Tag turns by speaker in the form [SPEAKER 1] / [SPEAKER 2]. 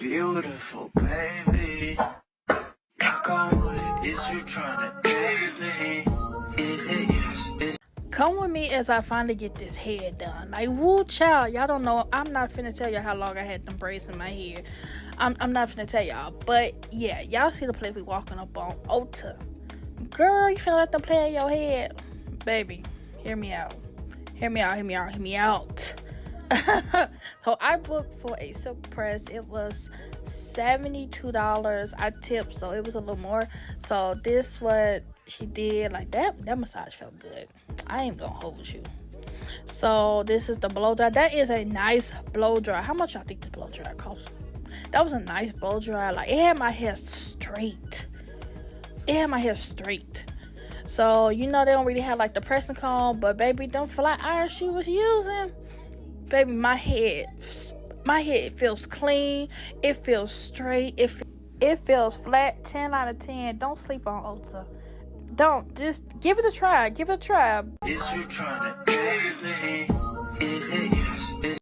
[SPEAKER 1] beautiful, baby. Knock on wood, is you trying to date me? Is it yes?
[SPEAKER 2] Come with me as I finally get this hair done. Like, woo, child. Y'all don't know. I'm not finna tell y'all how long I had them braids in my hair. I'm not finna tell y'all. But, yeah, y'all see the place we walking up on Ulta. Girl, you finna let them play in your head? Baby, hear me out. Hear me out. So I booked for a silk press. It was $72. I tipped, so it was a little more. So this what she did. Like that massage felt good. I ain't gonna hold you. So this is the blow dry. That is a nice blow dry. How much y'all think the blow dry cost? That was a nice blow dry. Like, it had my hair straight. So, you know, they don't really have like the pressing comb, but baby, them flat irons she was using, baby, my head feels clean. It feels straight. It feels flat. 10 out of 10. Don't sleep on Ulta. Don't. Just give it a try.
[SPEAKER 1] Is you trying to date me? Is it yes?